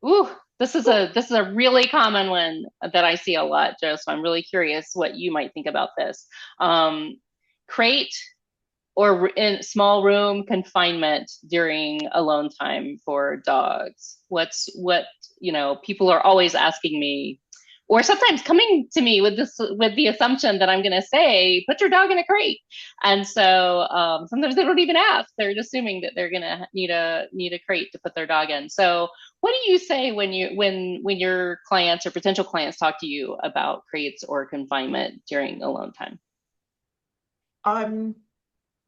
Ooh, this is a really common one that I see a lot, Joe. So I'm really curious what you might think about this. Um, Crate or in small room confinement during alone time for dogs. People are always asking me, or sometimes coming to me with this with the assumption that I'm going to say, put your dog in a crate. And so sometimes they don't even ask; they're just assuming that they're going to need a crate to put their dog in. So, what do you say when your clients or potential clients talk to you about crates or confinement during alone time? I'm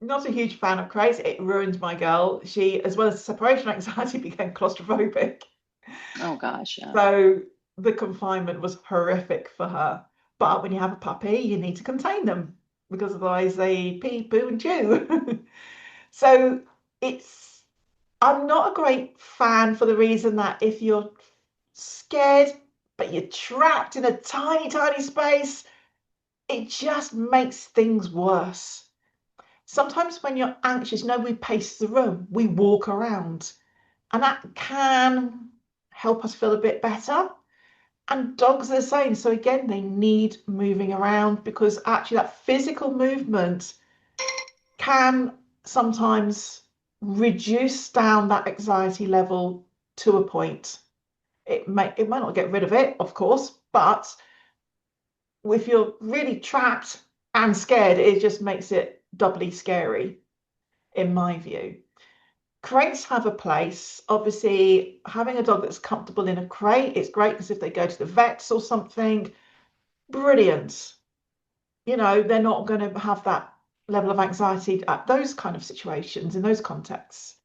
not a huge fan of crates. It ruined my girl. She, as well as separation anxiety, became claustrophobic. Oh gosh, yeah. So the confinement was horrific for her. But when you have a puppy, you need to contain them because otherwise they pee, poo, and chew. So it's, I'm not a great fan for the reason that if you're scared, but you're trapped in a tiny, tiny space, it just makes things worse. Sometimes when you're anxious, we pace the room, we walk around, and that can help us feel a bit better. And dogs are the same. So again, they need moving around because actually that physical movement can sometimes reduce down that anxiety level to a point. It might not get rid of it, of course, but if you're really trapped and scared, it just makes it doubly scary, in my view. Crates have a place. Obviously, having a dog that's comfortable in a crate is great because if they go to the vets or something, brilliant. They're not going to have that level of anxiety at those kind of situations in those contexts.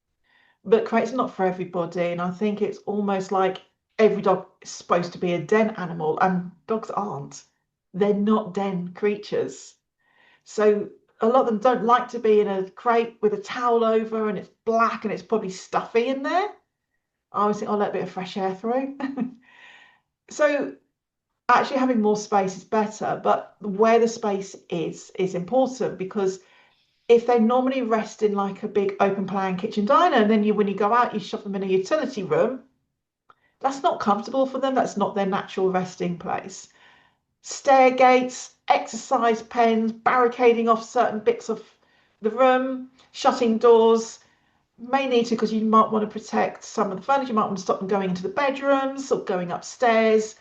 But crates are not for everybody, and I think it's almost like every dog is supposed to be a den animal, and dogs aren't. They're not den creatures. So a lot of them don't like to be in a crate with a towel over and it's black and it's probably stuffy in there. I always think, I'll let a bit of fresh air through. So actually having more space is better, but where the space is important because if they normally rest in like a big open plan kitchen diner, and then when you go out, you shove them in a utility room, that's not comfortable for them. That's not their natural resting place. Stair gates, exercise pens, barricading off certain bits of the room, shutting doors. May need to because you might want to protect some of the furniture. You might want to stop them going into the bedrooms or going upstairs.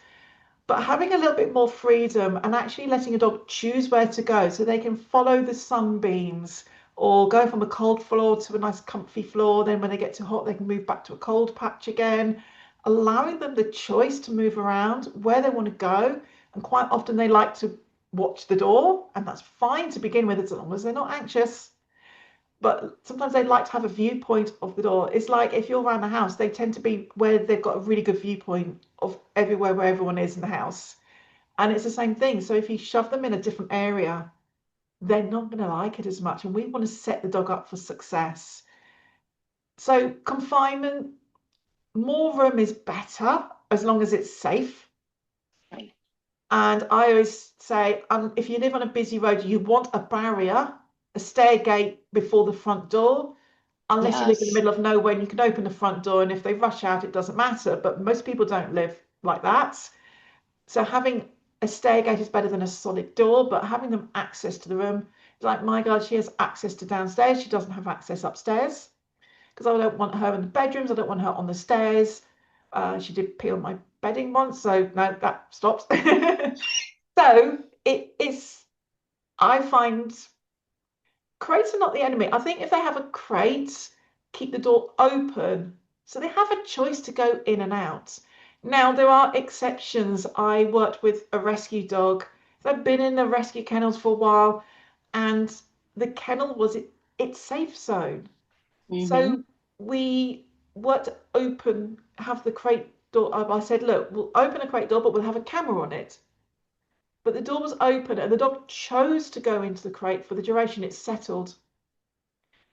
But having a little bit more freedom and actually letting a dog choose where to go so they can follow the sunbeams or go from a cold floor to a nice comfy floor. Then when they get too hot, they can move back to a cold patch again, allowing them the choice to move around where they want to go. And quite often they like to watch the door, and that's fine to begin with as long as they're not anxious. But sometimes they like to have a viewpoint of the door. It's like if you're around the house, they tend to be where they've got a really good viewpoint of everywhere where everyone is in the house. And it's the same thing. So if you shove them in a different area, they're not going to like it as much. And we want to set the dog up for success. So confinement, more room is better as long as it's safe. Right. And I always say, if you live on a busy road, you want a barrier, a stair gate before the front door, unless you live in the Yes. middle of nowhere and you can open the front door. And if they rush out, it doesn't matter. But most people don't live like that. So having a stairgate is better than a solid door, but having them access to the room, like my girl, she has access to downstairs. She doesn't have access upstairs because I don't want her in the bedrooms. I don't want her on the stairs. She did pee on my bedding once, so no, that stops. So it's, I find crates are not the enemy. I think if they have a crate, keep the door open so they have a choice to go in and out. Now, there are exceptions. I worked with a rescue dog. They've been in the rescue kennels for a while, and the kennel was its safe zone. Mm-hmm. So we worked open, have the crate door up. I said, look, we'll open a crate door, but we'll have a camera on it. But the door was open, and the dog chose to go into the crate for the duration it's settled,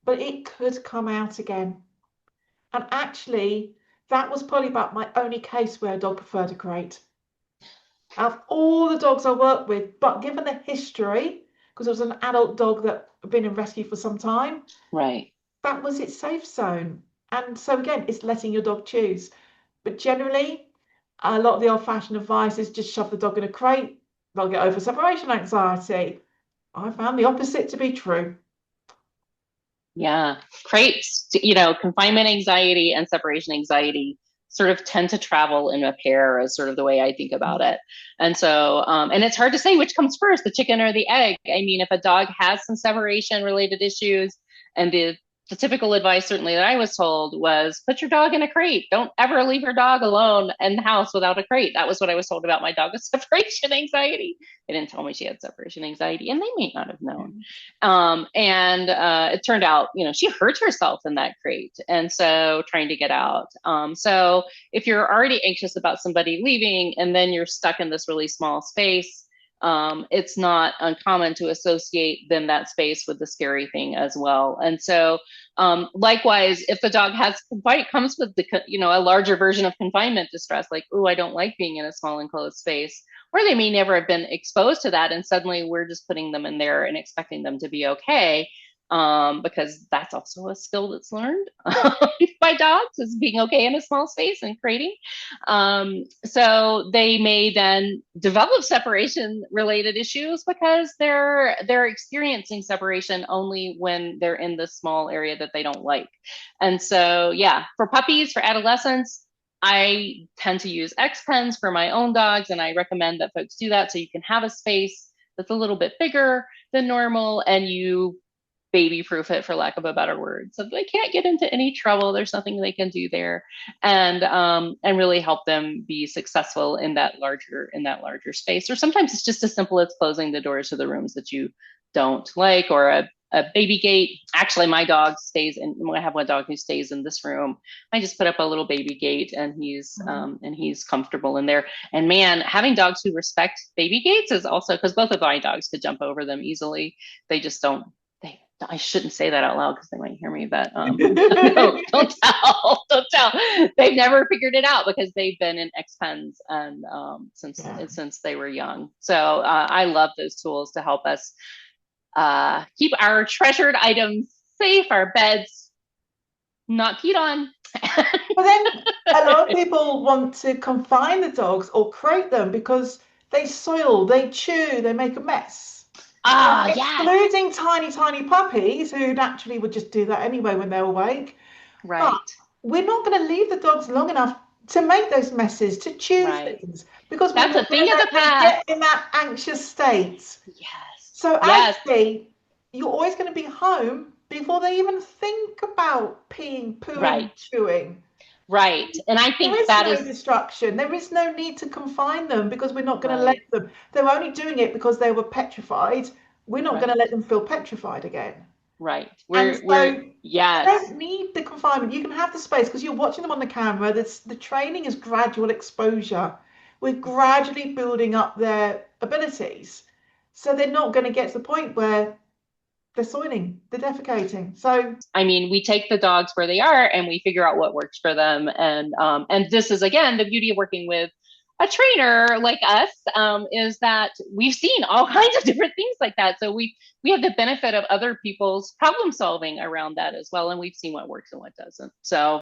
but it could come out again. And actually, that was probably about my only case where a dog preferred a crate. Out of all the dogs I worked with, but given the history, because it was an adult dog that had been in rescue for some time, Right. that was its safe zone. And so again, it's letting your dog choose. But generally, a lot of the old-fashioned advice is just shove the dog in a crate. They'll get over separation anxiety. I found the opposite to be true. Yeah. Crates, confinement anxiety and separation anxiety sort of tend to travel in a pair, is sort of the way I think about it. And so, and it's hard to say which comes first, the chicken or the egg. I mean, if a dog has some separation related issues, and the typical advice certainly that I was told was put your dog in a crate. Don't ever leave your dog alone in the house without a crate. That was what I was told about my dog with separation anxiety. They didn't tell me she had separation anxiety, and they may not have known. And it turned out, she hurt herself in that crate. And so trying to get out. So if you're already anxious about somebody leaving and then you're stuck in this really small space, it's not uncommon to associate then that space with the scary thing as well. And so, likewise, if the dog comes with a larger version of confinement distress, like, oh, I don't like being in a small enclosed space, or they may never have been exposed to that, and suddenly we're just putting them in there and expecting them to be okay. Because that's also a skill that's learned by dogs, is being okay in a small space and crating. So they may then develop separation related issues because they're experiencing separation only when they're in this small area that they don't like. And so, yeah, for puppies, for adolescents, I tend to use X pens for my own dogs, and I recommend that folks do that so you can have a space that's a little bit bigger than normal, and you baby proof it, for lack of a better word, so they can't get into any trouble. There's nothing they can do there, and really help them be successful in that larger space. Or sometimes it's just as simple as closing the doors to the rooms that you don't like, or a baby gate. Actually, my dog stays in. I have one dog who stays in this room. I just put up a little baby gate, and he's comfortable in there. And man, having dogs who respect baby gates is also, because both of my dogs could jump over them easily. They just don't. I shouldn't say that out loud because they might hear me, but no, don't tell, don't tell. They've never figured it out because they've been in X pens and Yeah. since they were young. So I love those tools to help us keep our treasured items safe, our beds not peed on. But then a lot of people want to confine the dogs or crate them because they soil, they chew, they make a mess. Now, Ah, yes, excluding tiny, tiny puppies who naturally would just do that anyway when they're awake. But right, we're not going to leave the dogs long enough to make those messes, to chew right. things, because we're That's a not going thing to of the let them past. get in that anxious state. Yes, So yes, actually, you're always going to be home before they even think about peeing, pooing, right, chewing. right. And I There think is that no is distraction. There is no need to confine them because we're not going to let right, them. They were only doing it because they were petrified. We're not going to right, let them feel petrified again. right. And We're so they yes, don't need the confinement. You can have the space because you're watching them on the camera. The training is gradual exposure. We're gradually building up their abilities. So they're not going to get to the point where they're soiling, they're defecating. So I mean, we take the dogs where they are and we figure out what works for them. And this is again the beauty of working with a trainer like us, is that we've seen all kinds of different things like that. So we have the benefit of other people's problem solving around that as well, and we've seen what works and what doesn't. So